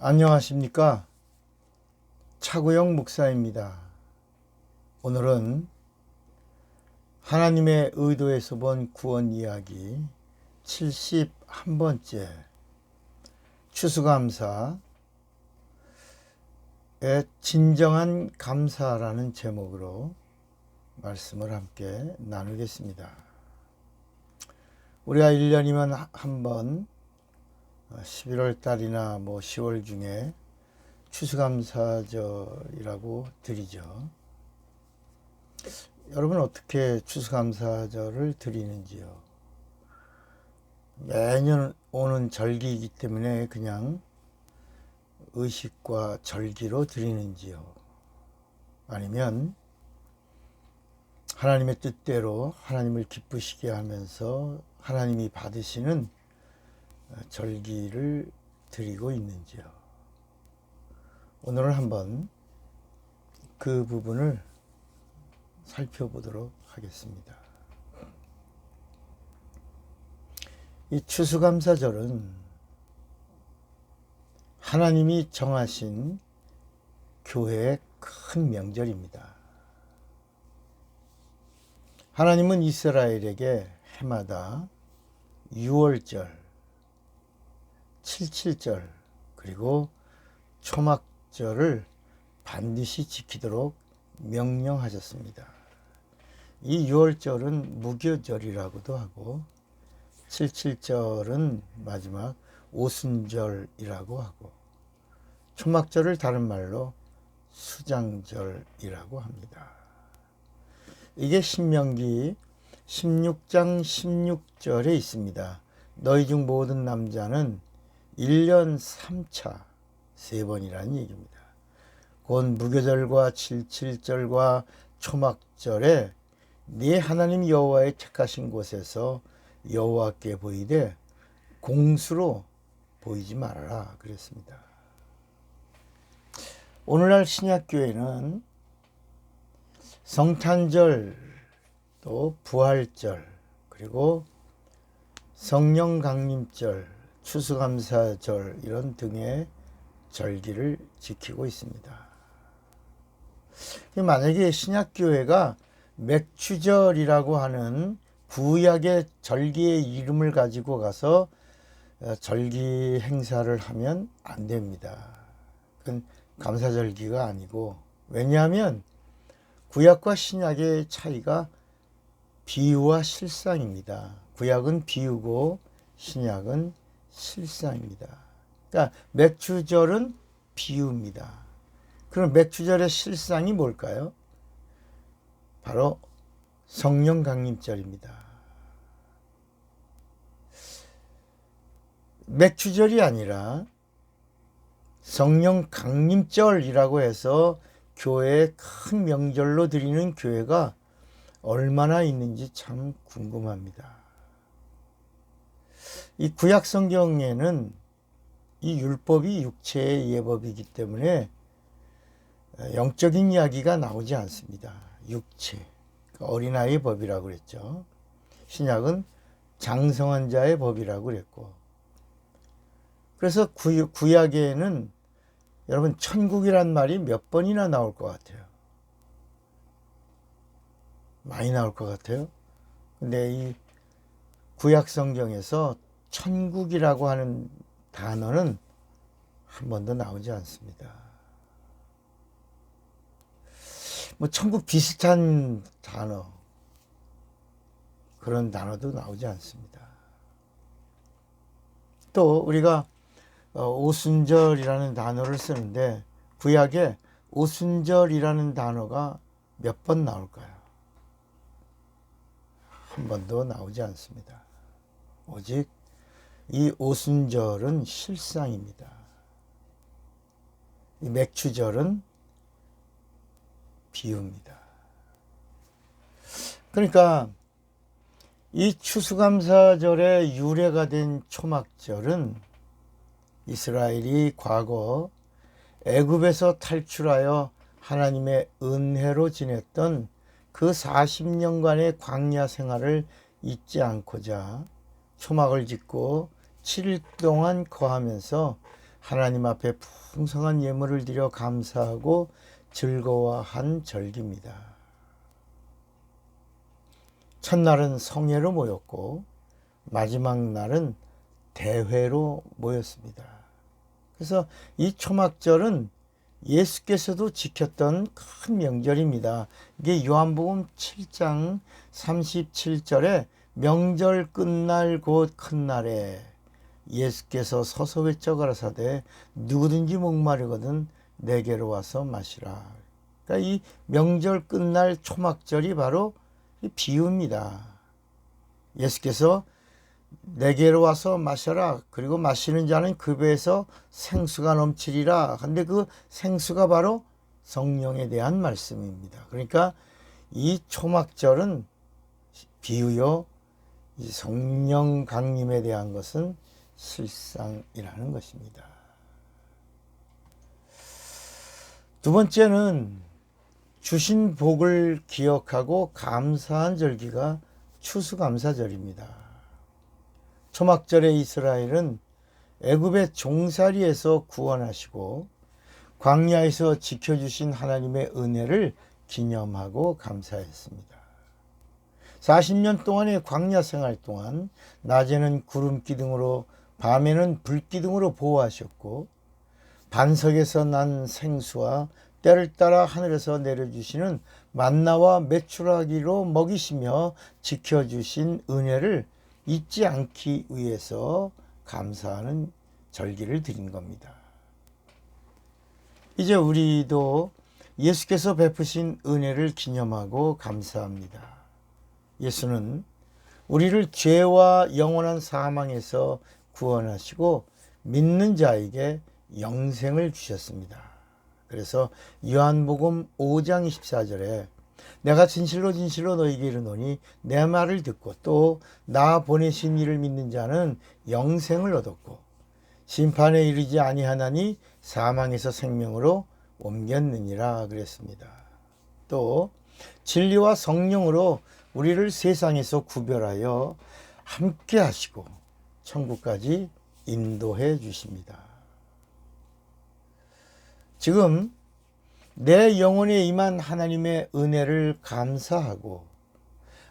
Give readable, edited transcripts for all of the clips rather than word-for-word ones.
안녕하십니까? 차구영 목사입니다. 오늘은 하나님의 의도에서 본 구원 이야기 71번째 추수감사의 진정한 감사라는 제목으로 말씀을 함께 나누겠습니다. 우리가 1년이면 한 번 11월 달이나 10월 중에 추수감사절이라고 드리죠. 여러분 어떻게 추수감사절을 드리는지요? 매년 오는 절기이기 때문에 그냥 의식과 절기로 드리는지요? 아니면 하나님의 뜻대로 하나님을 기쁘시게 하면서 하나님이 받으시는 절기를 드리고 있는지요? 오늘은 한번 그 부분을 살펴보도록 하겠습니다. 이 추수감사절은 하나님이 정하신 교회의 큰 명절입니다. 하나님은 이스라엘에게 해마다 6월절, 77절 그리고 초막절을 반드시 지키도록 명령하셨습니다. 이 6월절은 무교절이라고도 하고 77절은 마지막 오순절이라고 하고 초막절을 다른 말로 수장절이라고 합니다. 이게 신명기 16장 16절에 있습니다. 너희 중 모든 남자는 1년 3차 3번이라는 얘기입니다. 곧 무교절과 77절과 초막절에 네 하나님 여호와의 택하신 곳에서 여호와께 보이되 공수로 보이지 말아라 그랬습니다. 오늘날 신약교회는 성탄절, 또 부활절, 그리고 성령 강림절, 추수감사절 이런 등의 절기를 지키고 있습니다. 만약에 신약교회가 맥추절이라고 하는 구약의 절기의 이름을 가지고 가서 절기 행사를 하면 안 됩니다. 그건 감사절기가 아니고, 왜냐하면 구약과 신약의 차이가 비유와 실상입니다. 구약은 비유고 신약은 실상입니다. 그러니까 맥추절은 비유입니다. 그럼 맥추절의 실상이 뭘까요? 바로 성령 강림절입니다. 맥추절이 아니라 성령 강림절이라고 해서 교회의 큰 명절로 드리는 교회가 얼마나 있는지 참 궁금합니다. 이 구약 성경에는 이 율법이 육체의 예법이기 때문에 영적인 이야기가 나오지 않습니다. 육체, 어린아이의 법이라고 그랬죠. 신약은 장성한 자의 법이라고 그랬고, 그래서 구약에는 여러분 천국이란 말이 몇 번이나 나올 것 같아요? 많이 나올 것 같아요. 근데 이 구약 성경에서 천국이라고 하는 단어는 한 번도 나오지 않습니다. 천국 비슷한 단어, 그런 단어도 나오지 않습니다. 또 우리가 오순절이라는 단어를 쓰는데 구약에 오순절이라는 단어가 몇 번 나올까요? 한 번도 나오지 않습니다. 오직 이 오순절은 실상입니다. 이 맥추절은 비유입니다. 그러니까 이 추수감사절의 유래가 된 초막절은 이스라엘이 과거 애굽에서 탈출하여 하나님의 은혜로 지냈던 그 40년간의 광야 생활을 잊지 않고자 초막을 짓고 7일 동안 거하면서 하나님 앞에 풍성한 예물을 드려 감사하고 즐거워한 절기입니다. 첫날은 성회로 모였고 마지막 날은 대회로 모였습니다. 그래서 이 초막절은 예수께서도 지켰던 큰 명절입니다. 이게 요한복음 7장 37절에 명절 끝날 곧 큰 날에 예수께서 서서 외쳐 가라사대 누구든지 목마르거든 내게로 와서 마시라. 그러니까 이 명절 끝날 초막절이 바로 이 비유입니다. 예수께서 내게로 와서 마셔라. 그리고 마시는 자는 그 배에서 생수가 넘치리라. 근데 그 생수가 바로 성령에 대한 말씀입니다. 그러니까 이 초막절은 비유요, 이 성령 강림에 대한 것은 실상이라는 것입니다. 두 번째는 주신 복을 기억하고 감사한 절기가 추수감사절입니다. 초막절에 이스라엘은 애굽의 종살이에서 구원하시고 광야에서 지켜주신 하나님의 은혜를 기념하고 감사했습니다. 40년 동안의 광야 생활 동안 낮에는 구름 기둥으로 밤에는 불 기둥으로 보호하셨고 반석에서 난 생수와 때를 따라 하늘에서 내려주시는 만나와 메추라기로 먹이시며 지켜주신 은혜를 잊지 않기 위해서 감사하는 절기를 드린 겁니다. 이제 우리도 예수께서 베푸신 은혜를 기념하고 감사합니다. 예수는 우리를 죄와 영원한 사망에서 구원하시고 믿는 자에게 영생을 주셨습니다. 그래서 요한복음 5장 24절에 내가 진실로 진실로 너희에게 이르노니 내 말을 듣고 또 나 보내신 이를 믿는 자는 영생을 얻었고 심판에 이르지 아니하나니 사망에서 생명으로 옮겼느니라 그랬습니다. 또 진리와 성령으로 우리를 세상에서 구별하여 함께 하시고 천국까지 인도해 주십니다. 지금 내 영혼에 임한 하나님의 은혜를 감사하고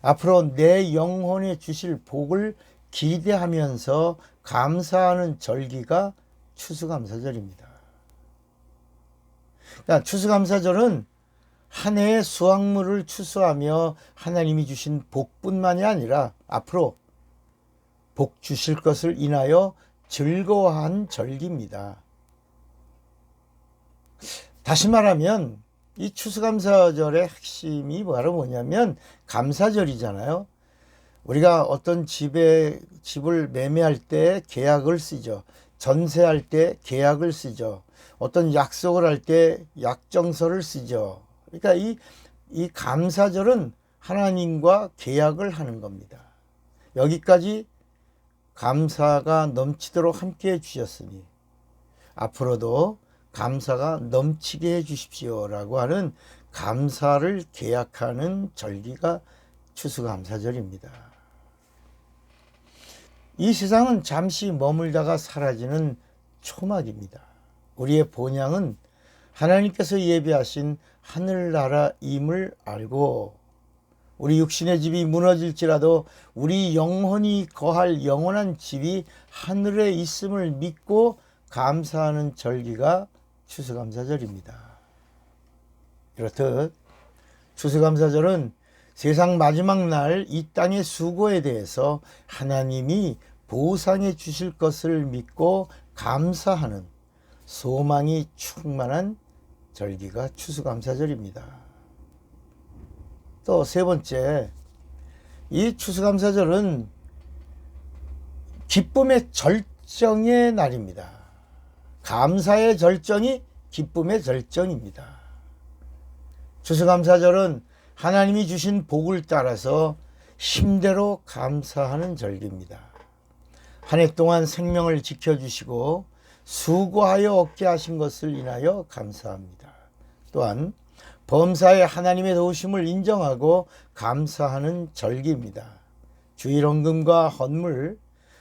앞으로 내 영혼에 주실 복을 기대하면서 감사하는 절기가 추수감사절입니다. 그러니까 추수감사절은 한 해의 수확물을 추수하며 하나님이 주신 복뿐만이 아니라 앞으로 복 주실 것을 인하여 즐거워한 절기입니다. 다시 말하면 이 추수감사절의 핵심이 바로 뭐냐면 감사절이잖아요. 우리가 어떤 집을 매매할 때 계약을 쓰죠. 전세할 때 계약을 쓰죠. 어떤 약속을 할 때 약정서를 쓰죠. 그러니까 이 감사절은 하나님과 계약을 하는 겁니다. 여기까지 감사가 넘치도록 함께 해주셨으니 앞으로도 감사가 넘치게 해주십시오라고 하는 감사를 계약하는 절기가 추수감사절입니다. 이 세상은 잠시 머물다가 사라지는 초막입니다. 우리의 본향은 하나님께서 예비하신 하늘나라임을 알고 우리 육신의 집이 무너질지라도 우리 영혼이 거할 영원한 집이 하늘에 있음을 믿고 감사하는 절기가 추수감사절입니다. 이렇듯 추수감사절은 세상 마지막 날 이 땅의 수고에 대해서 하나님이 보상해 주실 것을 믿고 감사하는 소망이 충만한 절기가 추수감사절입니다. 또 세 번째, 이 추수감사절은 기쁨의 절정의 날입니다. 감사의 절정이 기쁨의 절정입니다. 추수감사절은 하나님이 주신 복을 따라서 힘대로 감사하는 절기입니다. 한 해 동안 생명을 지켜주시고 수고하여 얻게 하신 것을 인하여 감사합니다. 또한 범사에 하나님의 도우심을 인정하고 감사하는 절기입니다. 주일헌금과 헌물,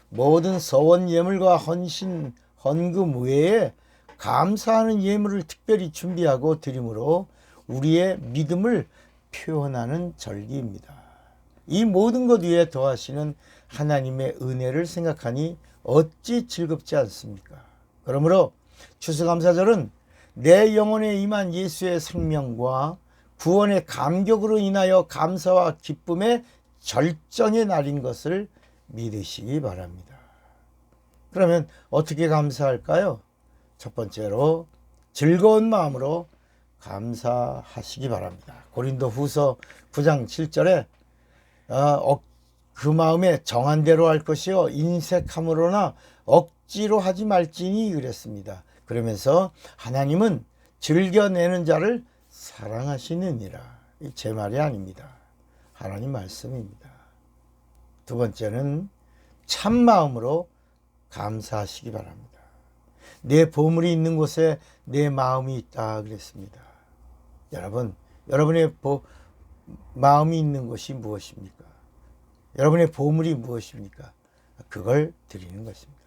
모든 서원 예물과 헌신, 헌금 외에 감사하는 예물을 특별히 준비하고 드림으로 우리의 믿음을 표현하는 절기입니다. 이 모든 것 위에 더하시는 하나님의 은혜를 생각하니 어찌 즐겁지 않습니까? 그러므로 추수감사절은 내 영혼에 임한 예수의 생명과 구원의 감격으로 인하여 감사와 기쁨의 절정의 날인 것을 믿으시기 바랍니다. 그러면 어떻게 감사할까요? 첫 번째로 즐거운 마음으로 감사하시기 바랍니다. 고린도후서 9장 7절에 그 마음에 정한 대로 할 것이요 인색함으로나 억지로 하지 말지니 그랬습니다. 그러면서 하나님은 즐겨내는 자를 사랑하시느니라. 제 말이 아닙니다. 하나님 말씀입니다. 두 번째는 참마음으로 감사하시기 바랍니다. 내 보물이 있는 곳에 내 마음이 있다 그랬습니다. 여러분, 여러분의 마음이 있는 것이 무엇입니까? 여러분의 보물이 무엇입니까? 그걸 드리는 것입니다.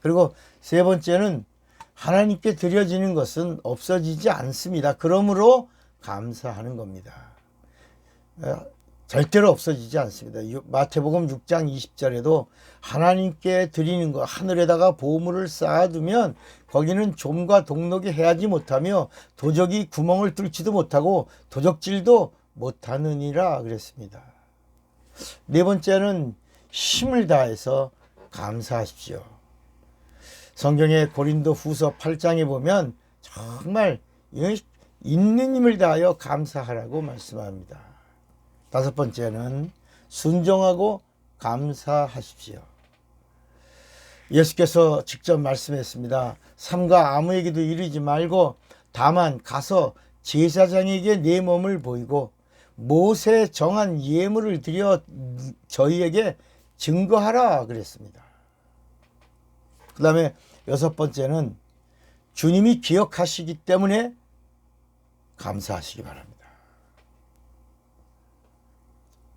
그리고 세 번째는 하나님께 드려지는 것은 없어지지 않습니다. 그러므로 감사하는 겁니다. 절대로 없어지지 않습니다. 마태복음 6장 20절에도 하나님께 드리는 것, 하늘에다가 보물을 쌓아두면 거기는 좀과 동록이 해하지 못하며 도적이 구멍을 뚫지도 못하고 도적질도 못하느니라 그랬습니다. 네 번째는 힘을 다해서 감사하십시오. 성경의 고린도후서 8장에 보면 정말 있는 힘을 다하여 감사하라고 말씀합니다. 다섯 번째는 순종하고 감사하십시오. 예수께서 직접 말씀했습니다. 삼가 아무에게도 이르지 말고 다만 가서 제사장에게 내 몸을 보이고 모세 정한 예물을 드려 저희에게 증거하라 그랬습니다. 그 다음에 여섯 번째는 주님이 기억하시기 때문에 감사하시기 바랍니다.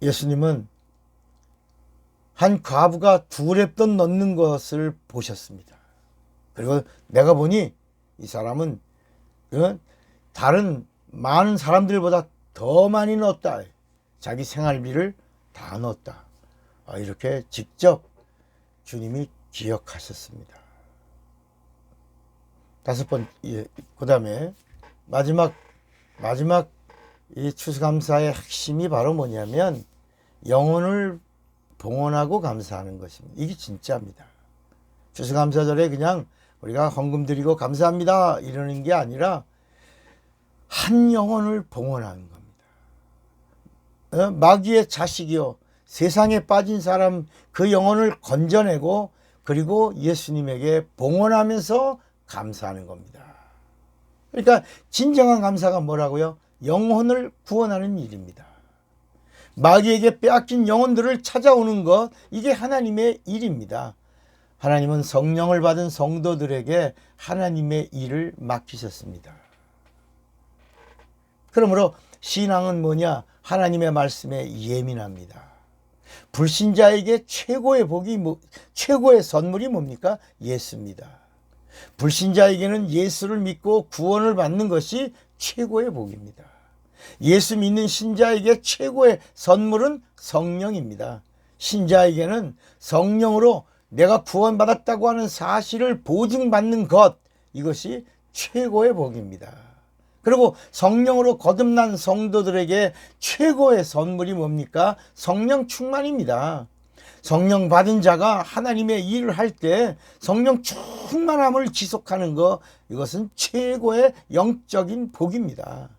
예수님은 한 과부가 두 랩돈 넣는 것을 보셨습니다. 그리고 내가 보니 이 사람은 다른 많은 사람들보다 더 많이 넣었다. 자기 생활비를 다 넣었다. 이렇게 직접 주님이 기억하셨습니다. 다섯 번째, 그 다음에 마지막 이 추수감사의 핵심이 바로 뭐냐면 영혼을 봉헌하고 감사하는 것입니다. 이게 진짜입니다. 추수감사절에 그냥 우리가 헌금 드리고 감사합니다 이러는 게 아니라 한 영혼을 봉헌하는 겁니다. 마귀의 자식이요 세상에 빠진 사람 그 영혼을 건져내고 그리고 예수님에게 봉헌하면서 감사하는 겁니다. 그러니까 진정한 감사가 뭐라고요? 영혼을 구원하는 일입니다. 마귀에게 빼앗긴 영혼들을 찾아오는 것, 이게 하나님의 일입니다. 하나님은 성령을 받은 성도들에게 하나님의 일을 맡기셨습니다. 그러므로 신앙은 뭐냐? 하나님의 말씀에 예민합니다. 불신자에게 최고의 최고의 선물이 뭡니까? 예수입니다. 불신자에게는 예수를 믿고 구원을 받는 것이 최고의 복입니다. 예수 믿는 신자에게 최고의 선물은 성령입니다. 신자에게는 성령으로 내가 구원받았다고 하는 사실을 보증받는 것, 이것이 최고의 복입니다. 그리고 성령으로 거듭난 성도들에게 최고의 선물이 뭡니까? 성령 충만입니다. 성령 받은 자가 하나님의 일을 할 때 성령 충만함을 지속하는 것, 이것은 최고의 영적인 복입니다.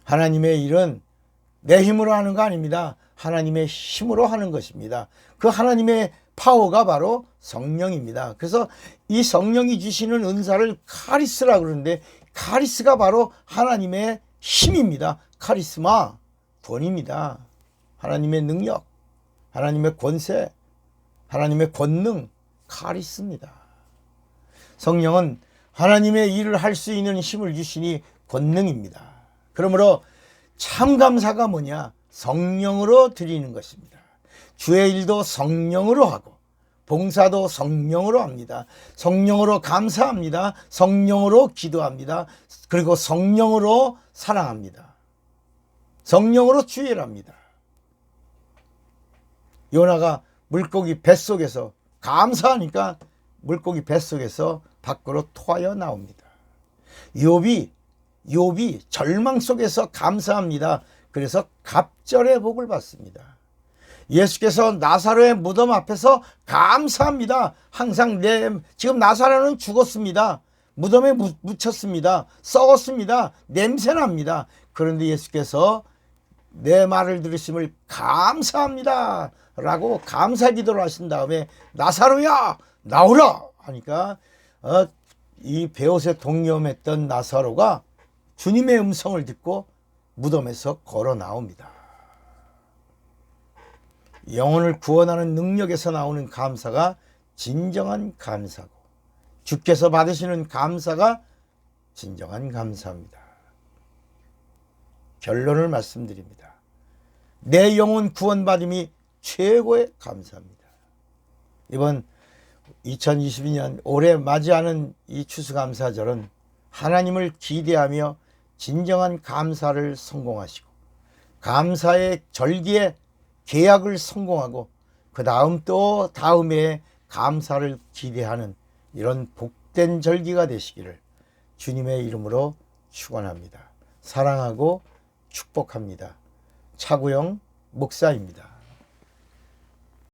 하나님의 일은 내 힘으로 하는 거 아닙니다. 하나님의 힘으로 하는 것입니다. 그 하나님의 파워가 바로 성령입니다. 그래서 이 성령이 주시는 은사를 카리스라 그러는데 카리스가 바로 하나님의 힘입니다. 카리스마, 돈입니다. 하나님의 능력, 하나님의 권세, 하나님의 권능, 카리스입니다. 성령은 하나님의 일을 할 수 있는 힘을 주시니 권능입니다. 그러므로 참 감사가 뭐냐? 성령으로 드리는 것입니다. 주의 일도 성령으로 하고 봉사도 성령으로 합니다. 성령으로 감사합니다. 성령으로 기도합니다. 그리고 성령으로 사랑합니다. 성령으로 주일합니다. 요나가 물고기 뱃속에서 감사하니까 물고기 뱃속에서 밖으로 토하여 나옵니다. 욥이 절망 속에서 감사합니다. 그래서 갑절의 복을 받습니다. 예수께서 나사로의 무덤 앞에서 감사합니다. 항상 지금 나사로는 죽었습니다. 무덤에 묻혔습니다. 썩었습니다. 냄새납니다. 그런데 예수께서 내 말을 들으심을 감사합니다 라고 감사 기도를 하신 다음에 나사로야 나오라 하니까 이 베옷에 동요했던 나사로가 주님의 음성을 듣고 무덤에서 걸어 나옵니다. 영혼을 구원하는 능력에서 나오는 감사가 진정한 감사고, 주께서 받으시는 감사가 진정한 감사입니다. 결론을 말씀드립니다. 내 영혼 구원받음이 최고의 감사입니다. 이번 2022년 올해 맞이하는 이 추수감사절은 하나님을 기대하며 진정한 감사를 성공하시고, 감사의 절기에 계약을 성공하고, 그 다음 또 다음에 감사를 기대하는 이런 복된 절기가 되시기를 주님의 이름으로 축원합니다. 사랑하고 축복합니다. 차구영 목사입니다.